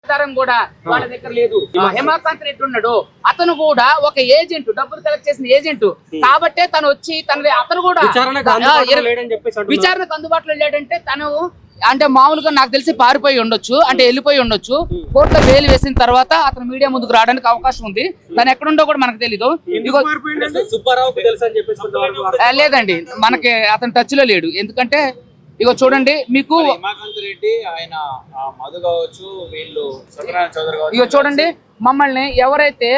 ఆధారం కూడా వాళ్ళ దగ్గర లేదు. హేమాకాంత్ రెడ్డి ఉన్నాడు, అతను కూడా ఒక ఏజెంట్, డబ్బులు కలెక్ట్ చేసిన ఏజెంట్ కాబట్టే తను వచ్చి అతను కూడా విచారణకు అందుబాటులో లేడంటే తను అంటే మామూలుగా నాకు తెలిసి పారిపోయి ఉండొచ్చు, అంటే వెళ్ళిపోయి ఉండొచ్చు. కోర్టులో బెయిల్ వేసిన తర్వాత అతను మీడియా ముందుకు రావడానికి అవకాశం ఉంది. తను ఎక్కడుండో కూడా మనకు తెలీదు. లేదండి, మనకి అతను టచ్ లో లేడు. ఎందుకంటే ఇగో చూడండి, మీకు ఇగో చూడండి, మమ్మల్ని ఎవరైతే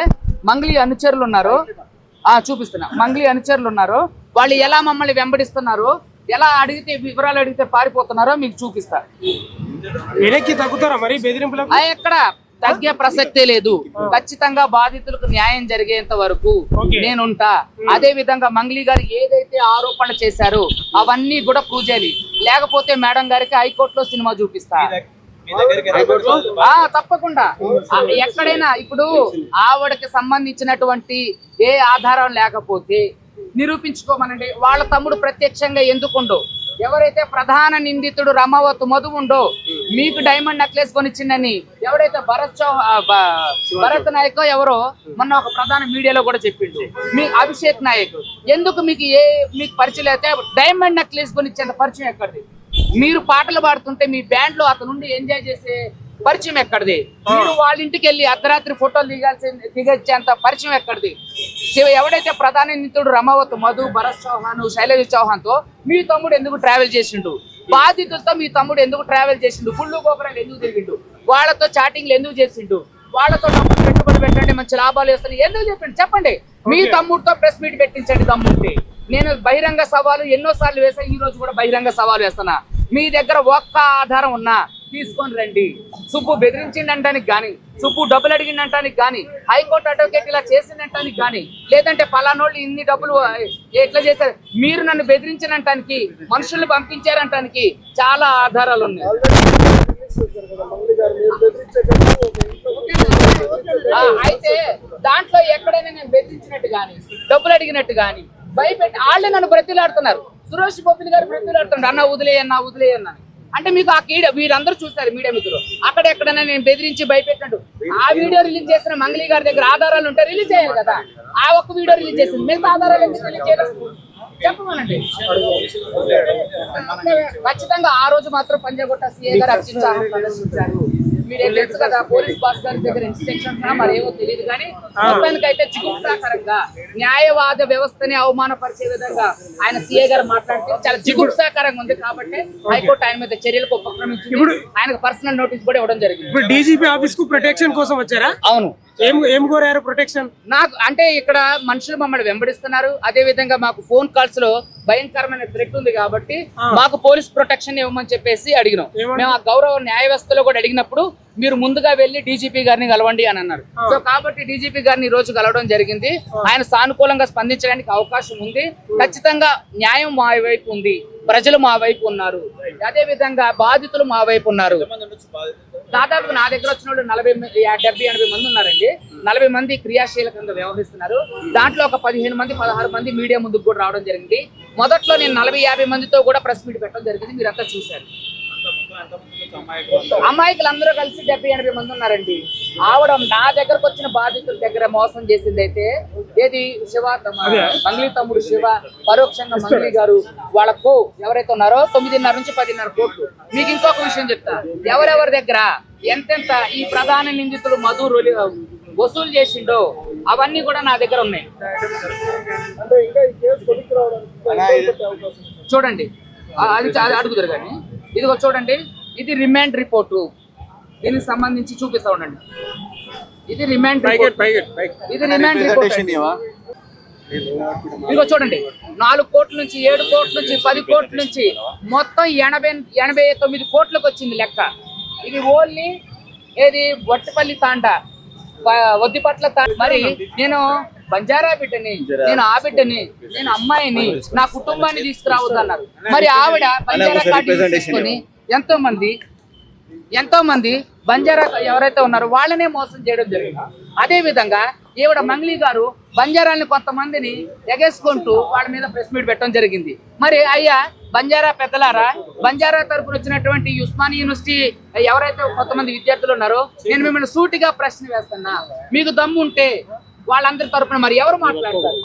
మంగ్లీ అనుచరులు ఉన్నారో చూపిస్తున్నా, మంగ్లీ అనుచరులు ఉన్నారో వాళ్ళు ఎలా మమ్మల్ని వెంబడిస్తున్నారో, ఎలా అడిగితే వివరాలు అడిగితే పారిపోతున్నారో మీకు చూపిస్తా. వెనక్కి తగ్గుతారా మరి? బెదిరింపులకు ఎక్కడ తగ్గే ప్రసక్తే లేదు. ఖచ్చితంగా బాధితులకు న్యాయం జరిగేంత వరకు నేనుంటా. అదే విధంగా మంగ్లీ గారు ఏదైతే ఆరోపణలు చేశారో అవన్నీ కూడా ప్రూవ్ చేయాలి. లేకపోతే మేడం గారికి హైకోర్టులో సినిమా చూపిస్తా. తప్పకుండా ఎక్కడైనా ఇప్పుడు ఆవిడకి సంబంధించినటువంటి ఏ ఆధారం లేకపోతే నిరూపించుకోమనండి. వాళ్ళ తమ్ముడు ప్రత్యక్షంగా ఎందుకుండో, ఎవరైతే ప్రధాన నిందితుడు రమావత్ మధు ఉండో మీకు డైమండ్ నెక్లెస్ కొనిచ్చిందని ఎవరైతే భరత్ నాయక్ ఎవరో మొన్న ఒక ప్రధాన మీడియాలో కూడా చెప్పిండు, మీ అభిషేక్ నాయక్ ఎందుకు మీకు పరిచయం అయితే డైమండ్ నెక్లెస్ కొనిచ్చేంత పరిచయం ఎక్కడిది? మీరు పాటలు పాడుతుంటే మీ బ్యాండ్ లో అతనుండి ఎంజాయ్ చేసే పరిచయం ఎక్కడిది? మీరు వాళ్ళ ఇంటికి వెళ్ళి అర్ధరాత్రి ఫోటోలు దిగొచ్చేంత పరిచయం ఎక్కడిది? ఎవడైతే ప్రధాన నిందితుడు రమావత్ మధు, భరత్ చౌహాన్, శైలజ చౌహాన్ తో మీ తమ్ముడు ఎందుకు ట్రావెల్ చేసిండు? బాధితులతో మీ తమ్ముడు ఎందుకు ట్రావెల్ చేసిండు? గుళ్ళు గోపురాలు ఎందుకు తిరిగిండు? వాళ్ళతో చాటింగ్లు ఎందుకు చేసిండు? వాళ్ళతో డబ్బులు పెట్టుబడి పెట్టండి, మంచి లాభాలు వేస్తాను ఎందుకు చెప్పండి? చెప్పండి. మీ తమ్ముడితో ప్రెస్ మీట్ పెట్టించండి దమ్ముంటే. నేను బహిరంగ సవాలు ఎన్నోసార్లు వేసా, ఈ రోజు కూడా బహిరంగ సవాలు వేస్తున్నా. మీ దగ్గర ఒక్క ఆధారం ఉన్నా తీసుకొని రండి. సుబ్బు బెదిరించిండటానికి కానీ, సుబ్బు డబ్బులు అడిగిండటానికి కానీ, హైకోర్టు అడ్వకేట్ ఇలా చేసిండటానికి కానీ, లేదంటే పలానోళ్ళు ఇన్ని డబ్బులు ఎట్లా చేశారు, మీరు నన్ను బెదిరించినటానికి, మనుషుల్ని పంపించారంటానికి చాలా ఆధారాలు ఉన్నాయి. అయితే దాంట్లో ఎక్కడైనా నేను బెదిరించినట్టు కానీ, డబ్బులు అడిగినట్టు కానీ, భయపెట్టి వాళ్ళే నన్ను బ్రతిలాడుతున్నారు. సురేష్ బొబ్బిలి గారు బ్రతిలాడుతున్నాడు, అన్న వదిలేయన్నా. అంటే మీకు ఆ వీరందరూ చూస్తారు మీడియా మిత్రులు, అక్కడ ఎక్కడైనా నేను బెదిరించి భయపెట్టినట్టు ఆ వీడియో రిలీజ్ చేసిన మంగ్లీ గారి దగ్గర ఆధారాలు ఉంటే రిలీజ్ చేయాలి కదా. ఆ ఒక్క వీడియో రిలీజ్ చేసింది, మిగతా ఆధారాలు ఎందుకు రిలీజ్ చేయలేదు చెప్పమనండి. ఖచ్చితంగా ఆ రోజు మాత్రం పంజాగుట్ట సిఐ గారు అత్యుత్సాహం ప్రదర్శించారు. మీరేం తెలుసు కదా, పోలీస్ బాస్ గారి దగ్గర ఇన్స్ట్రక్షన్స్ మరేమో తెలియదు కానీ మొత్తానికైతే జిగుప్సాకరంగా న్యాయవాద వ్యవస్థని అవమానపరిచే విధంగా ఆయన సిఐ గారు మాట్లాడితే చాలా జిగుప్సాకరంగా ఉంది. కాబట్టి హైకోర్టు ఆయన మీద చర్యలకు ఉపక్రమించింది. ఆయనకు పర్సనల్ నోటీస్ కూడా ఇవ్వడం జరిగింది. డీజీపీ ఆఫీస్ కు ప్రొటెక్షన్ కోసం వచ్చారా? అవును. ఏం కోరారు ప్రొటెక్షన్? నాకు అంటే ఇక్కడ మనుషులు మమ్మల్ని వెంబడిస్తున్నారు, అదే విధంగా మాకు ఫోన్ కాల్స్ లో భయంకరమైన థ్రెట్ ఉంది కాబట్టి మాకు పోలీస్ ప్రొటెక్షన్ ఇవ్వమని చెప్పేసి అడిగినాం. మేము ఆ గౌరవ న్యాయ వ్యవస్థలో కూడా అడిగినప్పుడు మీరు ముందుగా వెళ్లి డీజీపీ గారిని కలవండి అని అన్నారు. సో కాబట్టి డీజీపీ గారిని ఈ రోజు కలవడం జరిగింది. ఆయన సానుకూలంగా స్పందించడానికి అవకాశం ఉంది. ఖచ్చితంగా న్యాయం మా వైపు ఉంది, ప్రజలు మా వైపు ఉన్నారు, అదే విధంగా బాధితులు మా వైపు ఉన్నారు. దాదాపు నా దగ్గర వచ్చిన వాళ్ళు 70-80 మంది ఉన్నారండి. 40 మంది క్రియాశీలకంగా వ్యవహరిస్తున్నారు. దాంట్లో ఒక 15 మంది 16 మంది మీడియా ముందుకు కూడా రావడం జరిగింది. మొదట్లో నేను 40-50 మందితో కూడా ప్రెస్ మీట్ పెట్టడం జరిగింది, మీరంతా చూశారు. అమాయకులు అందరూ కలిసి 70-80 మంది ఉన్నారండి. ఆవిడ నా దగ్గరకు వచ్చిన బాధితుల దగ్గర మోసం చేసింది అయితే ఏది శివ, మంగ్లీ తమ్ముడు శివ, పరోక్షంగా మంగ్లీ గారు వాళ్ళకు ఎవరైతే ఉన్నారో 9.5 నుంచి 10.5 కోట్లు. మీకు ఇంకొక విషయం చెప్తా, ఎవరెవరి దగ్గర ఎంతెంత ఈ ప్రధాన నిందితుడు మధు వసూలు చేసిండో అవన్నీ కూడా నా దగ్గర ఉన్నాయి. చూడండి, అది అడుగుతారు కానీ ఇదిగో చూడండి, ఇది రిమాండ్ రిపోర్టు. దీనికి సంబంధించి చూపిస్తా ఉండండి. ఇది రిమాండ్ రిపోర్ట్. ఇదిగో చూడండి, 4 కోట్ల నుంచి 7 కోట్ల నుంచి 10 కోట్ల నుంచి మొత్తం 89 కోట్లకు వచ్చింది లెక్క. ఇది ఓన్లీ ఏది వట్టిపల్లి తాండా, వద్దిపట్ల తాండా. మరి నేను బంజారా బిడ్డని, నేను ఆ బిడ్డని, నేను అమ్మాయిని, నా కుటుంబాన్ని తీసుకురావద్దన్నారు. మరి ఆవిడ బంజారా కార్డు తీసుకొని ఎంతో మంది బంజారా ఎవరైతే ఉన్నారో వాళ్ళనే మోసం చేయడం జరిగింది. అదే విధంగా ఈవిడ మంగ్లీ గారు బంజారాల్ని కొంతమందిని ఎగేసుకుంటూ వాళ్ళ మీద ప్రెస్ మీట్ పెట్టడం జరిగింది. మరి అయ్యా బంజారా పెద్దలారా, బంజారా తరపున వచ్చినటువంటి ఉస్మానియా యూనివర్సిటీ ఎవరైతే కొంతమంది విద్యార్థులు ఉన్నారో నేను మిమ్మల్ని సూటిగా ప్రశ్న వేస్తున్నా, మీకు దమ్ము ఉంటే వాళ్ళందరి తరపున మరి ఎవరు మాట్లాడతారు?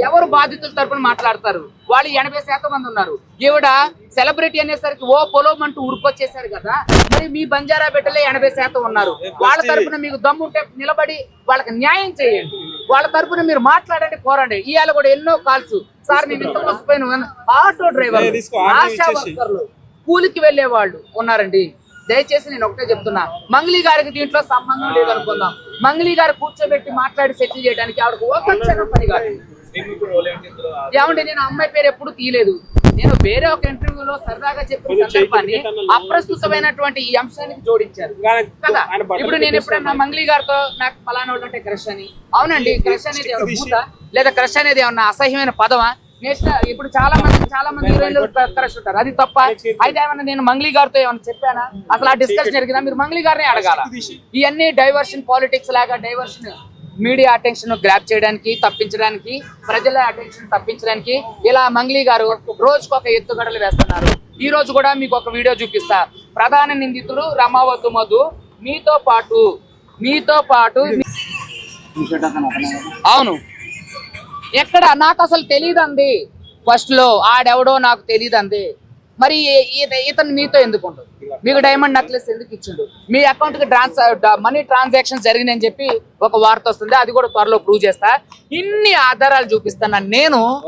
ఎవరు బాధితుల తరపున మాట్లాడతారు? వాళ్ళు 80% మంది ఉన్నారు. ఈవిడ సెలబ్రిటీ అనేసరికి ఓ పొలమంటూ ఉరుకొచ్చేసారు కదా. మరి మీ బంజారా బిడ్డలే 80% ఉన్నారు. వాళ్ళ తరపున మీకు దమ్ముంటే నిలబడి వాళ్ళకి న్యాయం చేయండి. వాళ్ళ తరపున మీరు మాట్లాడండి, పోరండి. ఇవాళ కూడా ఎన్నో కాల్స్, సార్ మేము ఇంత మోసపోయిన ఆటో డ్రైవర్, ఆశా వర్కర్లు, కూలికి వెళ్లే వాళ్ళు ఉన్నారండి. దయచేసి నేను ఒకటే చెప్తున్నా, మంగ్లీ గారికి దీంట్లో సంబంధం లేదనుకుందాం. మంగ్లీ గారు కూర్చోబెట్టి మాట్లాడి సెటిల్ చేయడానికి ఆవిడకు ఒక క్షణం పని కాదు. ఏమంటే నేను అమ్మాయి పేరు ఎప్పుడు తీయలేదు. నేను వేరే ఒక ఇంటర్వ్యూలో సరదాగా చెప్పిన సందర్భాన్ని అప్రస్తుతమైనటువంటి ఈ అంశానికి జోడించారు కదా. ఇప్పుడు నేను ఎప్పుడన్నా మంగ్లీ గారితో నాకు ఫలానా వాళ్ళు అంటే క్రష్ అని, అవునండి క్రష్ అనేది ఏమన్నా భూత లేదా క్రష్ అనేది ఏమన్నా అసహ్యమైన పదమా? ఇప్పుడు చాలా మంది హీరోయిన్లు క్రష్ ఉంటారు, అది తప్ప? అయితే ఏమన్నా నేను మంగ్లీ గారితో ఏమన్నా చెప్పానా? అసలు ఆ డిస్కషన్ జరిగిందా? మీరు మంగ్లీ గారిని అడగాల. ఇవన్నీ డైవర్షన్ పాలిటిక్స్ లాగా, డైవర్షన్ మీడియా అటెన్షన్ గ్రాప్ చేయడానికి, తప్పించడానికి, ప్రజల అటెన్షన్ తప్పించడానికి ఇలా మంగ్లీ గారు రోజుకొక ఎత్తుగడలు వేస్తున్నారు. ఈ రోజు కూడా మీకు ఒక వీడియో చూపిస్తా. ప్రధాన నిందితుడు రమావతు మధు మీతో పాటు అవును, ఎక్కడ నాకు అసలు తెలియదండి. ఫస్ట్ లో ఆడెవడో నాకు తెలియదండి. మరి ఇతను మీతో ఎందుకు ఉండదు? మీకు డైమండ్ నెక్లెస్ ఎందుకు ఇచ్చిండు? మీ అకౌంట్ కి మనీ ట్రాన్సాక్షన్ జరిగిందని చెప్పి ఒక వార్త వస్తుంది, అది కూడా త్వరలో ప్రూవ్ చేస్తా. ఇన్ని ఆధారాలు చూపిస్తాను నేను.